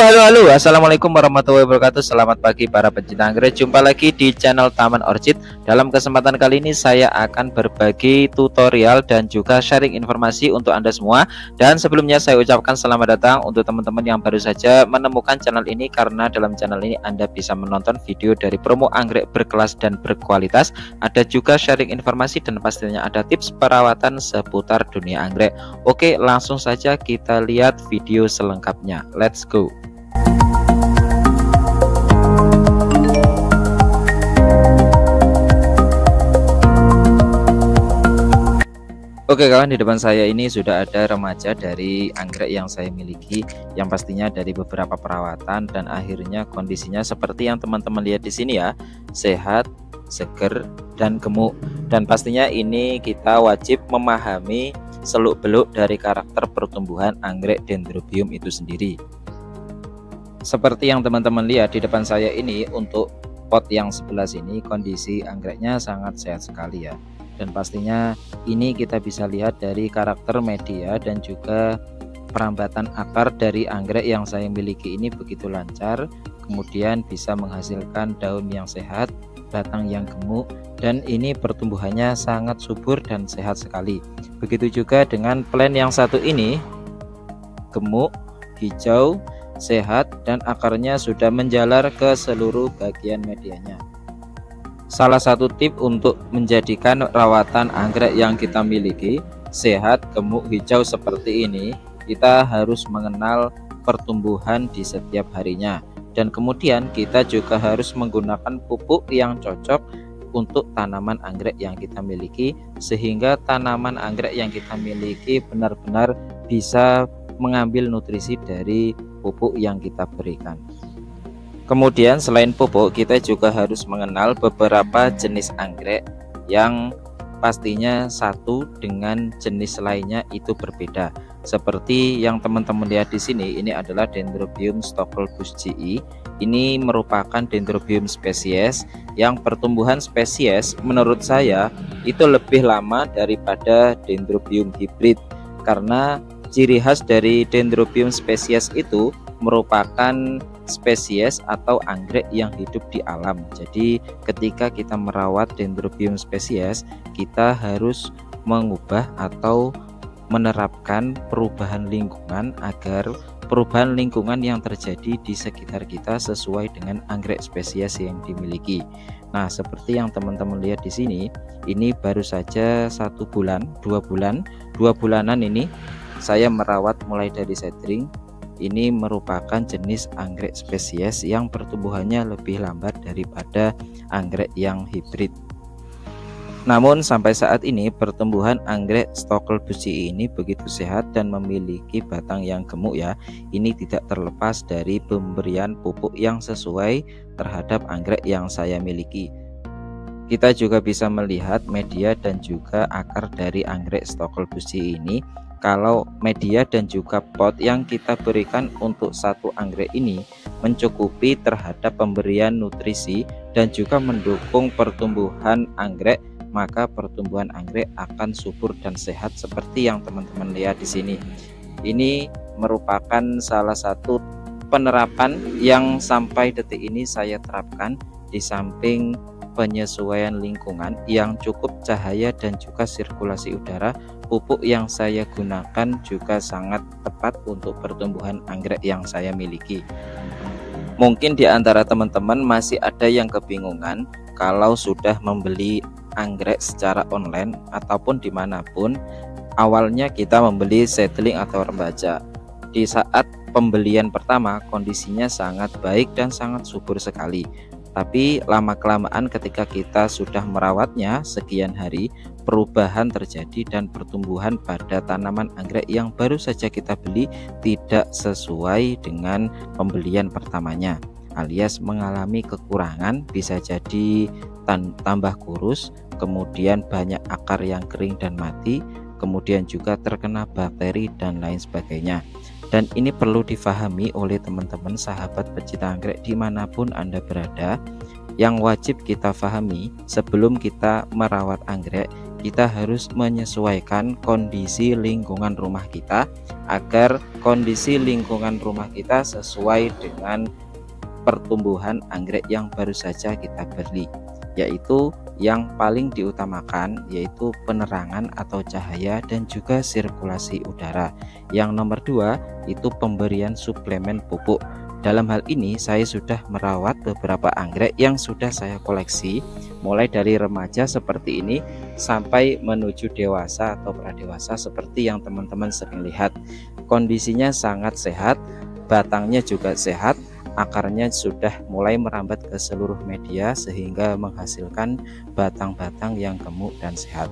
Halo, assalamualaikum warahmatullahi wabarakatuh. Selamat pagi para pencinta anggrek. Jumpa lagi di channel Taman Orchid. Dalam kesempatan kali ini saya akan berbagi tutorial dan juga sharing informasi untuk Anda semua. Dan sebelumnya saya ucapkan selamat datang untuk teman-teman yang baru saja menemukan channel ini, karena dalam channel ini Anda bisa menonton video dari promo anggrek berkelas dan berkualitas. Ada juga sharing informasi dan pastinya ada tips perawatan seputar dunia anggrek. Oke, langsung saja kita lihat video selengkapnya. Let's go. Oke kawan, di depan saya ini sudah ada remaja dari anggrek yang saya miliki, yang pastinya dari beberapa perawatan dan akhirnya kondisinya seperti yang teman-teman lihat di sini ya, sehat, seger, dan gemuk. Dan pastinya ini kita wajib memahami seluk-beluk dari karakter pertumbuhan anggrek Dendrobium itu sendiri. Seperti yang teman-teman lihat di depan saya ini, untuk pot yang sebelah sini kondisi anggreknya sangat sehat sekali ya. Dan pastinya ini kita bisa lihat dari karakter media dan juga perambatan akar dari anggrek yang saya miliki ini begitu lancar, kemudian bisa menghasilkan daun yang sehat, batang yang gemuk, dan ini pertumbuhannya sangat subur dan sehat sekali. Begitu juga dengan plant yang satu ini, gemuk, hijau, sehat, dan akarnya sudah menjalar ke seluruh bagian medianya. Salah satu tip untuk menjadikan rawatan anggrek yang kita miliki sehat, gemuk, hijau seperti ini, kita harus mengenal pertumbuhan di setiap harinya. Dan kemudian kita juga harus menggunakan pupuk yang cocok untuk tanaman anggrek yang kita miliki, sehingga tanaman anggrek yang kita miliki benar-benar bisa mengambil nutrisi dari pupuk yang kita berikan. Kemudian selain pupuk, kita juga harus mengenal beberapa jenis anggrek yang pastinya satu dengan jenis lainnya itu berbeda. Seperti yang teman-teman lihat di sini, ini adalah Dendrobium Stocklebus GE. Ini merupakan Dendrobium spesies yang pertumbuhan spesies menurut saya itu lebih lama daripada Dendrobium hibrid, karena ciri khas dari Dendrobium spesies itu merupakan spesies atau anggrek yang hidup di alam. Jadi ketika kita merawat Dendrobium spesies, kita harus mengubah atau menerapkan perubahan lingkungan agar perubahan lingkungan yang terjadi di sekitar kita sesuai dengan anggrek spesies yang dimiliki. Nah, seperti yang teman-teman lihat di sini, ini baru saja 1 bulan, 2 bulanan ini saya merawat mulai dari seedling. Ini merupakan jenis anggrek spesies yang pertumbuhannya lebih lambat daripada anggrek yang hibrid. Namun sampai saat ini pertumbuhan anggrek Stocklebus GE ini begitu sehat dan memiliki batang yang gemuk ya. Ini tidak terlepas dari pemberian pupuk yang sesuai terhadap anggrek yang saya miliki. Kita juga bisa melihat media dan juga akar dari anggrek Stocklebus GE ini. Kalau media dan juga pot yang kita berikan untuk satu anggrek ini mencukupi terhadap pemberian nutrisi dan juga mendukung pertumbuhan anggrek, maka pertumbuhan anggrek akan subur dan sehat seperti yang teman-teman lihat di sini. Ini merupakan salah satu penerapan yang sampai detik ini saya terapkan, di samping penyesuaian lingkungan yang cukup cahaya dan juga sirkulasi udara. Pupuk yang saya gunakan juga sangat tepat untuk pertumbuhan anggrek yang saya miliki. Mungkin di antara teman-teman masih ada yang kebingungan kalau sudah membeli anggrek secara online ataupun dimanapun. Awalnya kita membeli seedling atau remaja. Di saat pembelian pertama kondisinya sangat baik dan sangat subur sekali. Tapi lama-kelamaan ketika kita sudah merawatnya sekian hari, perubahan terjadi dan pertumbuhan pada tanaman anggrek yang baru saja kita beli tidak sesuai dengan pembelian pertamanya, alias mengalami kekurangan, bisa jadi tambah kurus, kemudian banyak akar yang kering dan mati, kemudian juga terkena bakteri dan lain sebagainya. Dan ini perlu difahami oleh teman-teman sahabat pecinta anggrek dimanapun Anda berada. Yang wajib kita pahami sebelum kita merawat anggrek, kita harus menyesuaikan kondisi lingkungan rumah kita agar kondisi lingkungan rumah kita sesuai dengan pertumbuhan anggrek yang baru saja kita beli, yaitu yang paling diutamakan yaitu penerangan atau cahaya dan juga sirkulasi udara. Yang nomor 2 itu pemberian suplemen pupuk. Dalam hal ini saya sudah merawat beberapa anggrek yang sudah saya koleksi, mulai dari remaja seperti ini sampai menuju dewasa atau pradewasa seperti yang teman-teman sering lihat. Kondisinya sangat sehat, batangnya juga sehat, akarnya sudah mulai merambat ke seluruh media sehingga menghasilkan batang-batang yang gemuk dan sehat.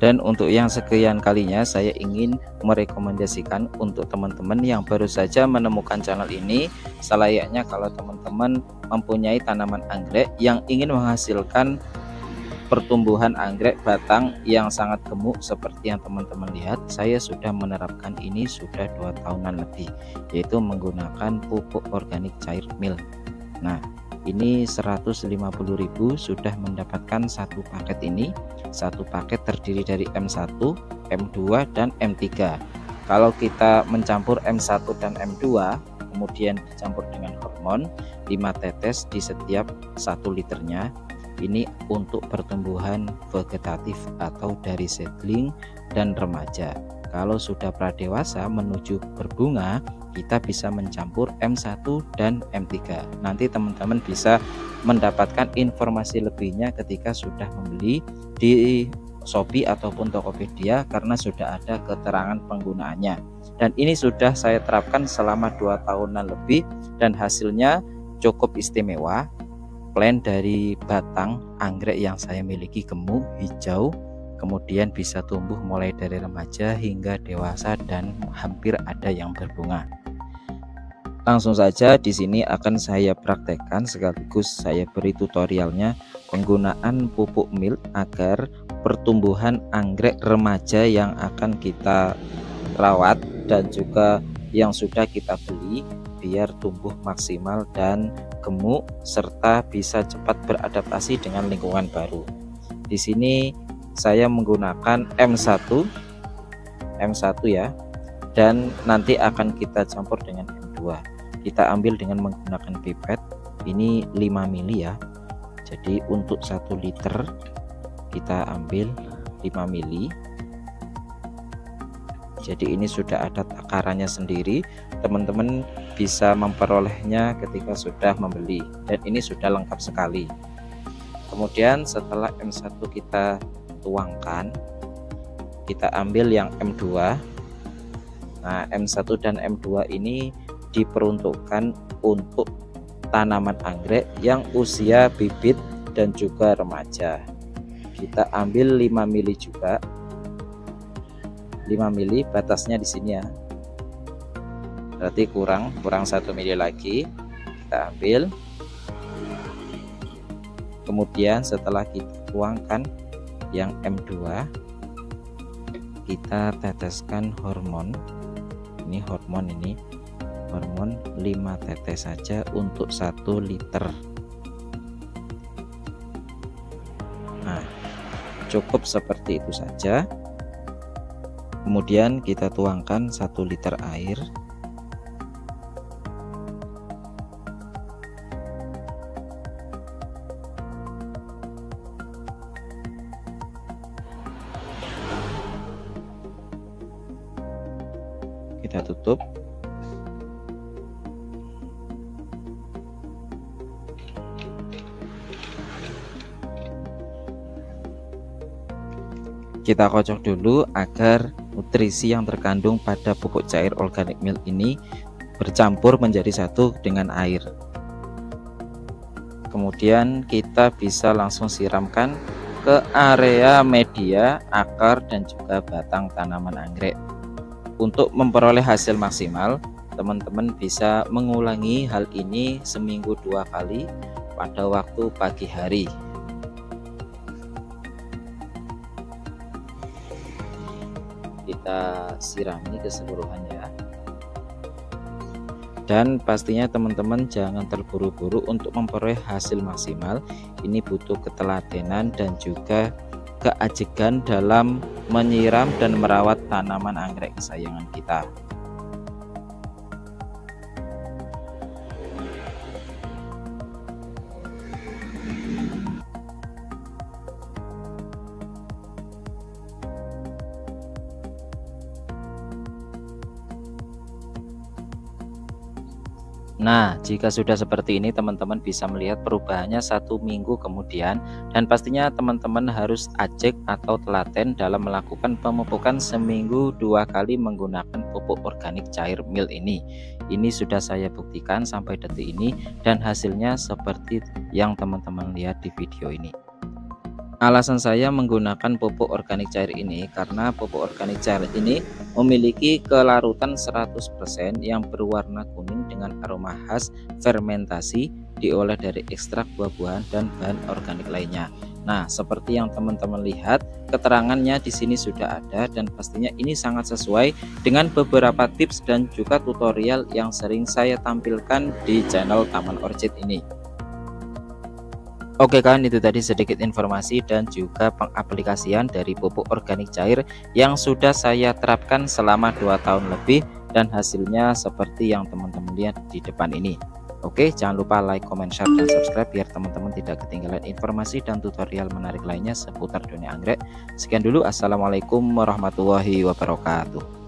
Dan untuk yang sekian kalinya saya ingin merekomendasikan untuk teman-teman yang baru saja menemukan channel ini, selayaknya kalau teman-teman mempunyai tanaman anggrek yang ingin menghasilkan pertumbuhan anggrek batang yang sangat gemuk seperti yang teman-teman lihat, saya sudah menerapkan ini sudah 2 tahunan lebih, yaitu menggunakan pupuk organik cair mil. Nah, ini 150.000 sudah mendapatkan satu paket ini. Satu paket terdiri dari M1, M2 dan M3. Kalau kita mencampur M1 dan M2 kemudian dicampur dengan hormon 5 tetes di setiap 1 liternya, ini untuk pertumbuhan vegetatif atau dari seedling dan remaja. Kalau sudah pradewasa menuju berbunga, kita bisa mencampur M1 dan M3. Nanti teman-teman bisa mendapatkan informasi lebihnya ketika sudah membeli di Shopee ataupun Tokopedia karena sudah ada keterangan penggunaannya. Dan ini sudah saya terapkan selama 2 tahunan lebih dan hasilnya cukup istimewa. Plan dari batang anggrek yang saya miliki gemuk, hijau, kemudian bisa tumbuh mulai dari remaja hingga dewasa dan hampir ada yang berbunga. Langsung saja di sini akan saya praktekkan sekaligus saya beri tutorialnya penggunaan pupuk mil agar pertumbuhan anggrek remaja yang akan kita rawat dan juga yang sudah kita beli biar tumbuh maksimal dan gemuk serta bisa cepat beradaptasi dengan lingkungan baru. Di sini saya menggunakan M1 ya, dan nanti akan kita campur dengan M2. Kita ambil dengan menggunakan pipet ini 5 mili ya. Jadi untuk 1 liter kita ambil 5 mili. Jadi ini sudah ada takarannya sendiri, teman-teman bisa memperolehnya ketika sudah membeli, dan ini sudah lengkap sekali. Kemudian setelah M1 kita tuangkan, kita ambil yang M2. Nah, M1 dan M2 ini diperuntukkan untuk tanaman anggrek yang usia bibit dan juga remaja. Kita ambil 5 mili juga. 5 mili batasnya di sini ya. Berarti kurang 1 mili lagi. Kita ambil. Kemudian setelah kita tuangkan yang M2, kita teteskan hormon. Ini hormon 5 tetes saja untuk 1 liter. Nah, cukup seperti itu saja. Kemudian kita tuangkan 1 liter air. Kita tutup. Kita kocok dulu agar nutrisi yang terkandung pada pupuk cair organic milk ini bercampur menjadi satu dengan air. Kemudian kita bisa langsung siramkan ke area media, akar dan juga batang tanaman anggrek. Untuk memperoleh hasil maksimal, teman-teman bisa mengulangi hal ini seminggu 2 kali pada waktu pagi hari. Kita sirami keseluruhannya, dan pastinya teman-teman jangan terburu-buru untuk memperoleh hasil maksimal. Ini butuh ketelatenan dan juga keajegan dalam menyiram dan merawat tanaman anggrek kesayangan kita. Nah, jika sudah seperti ini, teman-teman bisa melihat perubahannya 1 minggu kemudian, dan pastinya teman-teman harus ajak atau telaten dalam melakukan pemupukan seminggu 2 kali menggunakan pupuk organik cair mil ini. Ini sudah saya buktikan sampai detik ini, dan hasilnya seperti yang teman-teman lihat di video ini. Alasan saya menggunakan pupuk organik cair ini karena pupuk organik cair ini memiliki kelarutan 100% yang berwarna kuning dengan aroma khas fermentasi, diolah dari ekstrak buah-buahan dan bahan organik lainnya. Nah, seperti yang teman-teman lihat, keterangannya di sini sudah ada, dan pastinya ini sangat sesuai dengan beberapa tips dan juga tutorial yang sering saya tampilkan di channel Taman Orchid ini. Oke kan, itu tadi sedikit informasi dan juga pengaplikasian dari pupuk organik cair yang sudah saya terapkan selama 2 tahun lebih, dan hasilnya seperti yang teman-teman lihat di depan ini. Oke, jangan lupa like, comment, share, dan subscribe biar teman-teman tidak ketinggalan informasi dan tutorial menarik lainnya seputar dunia anggrek. Sekian dulu, assalamualaikum warahmatullahi wabarakatuh.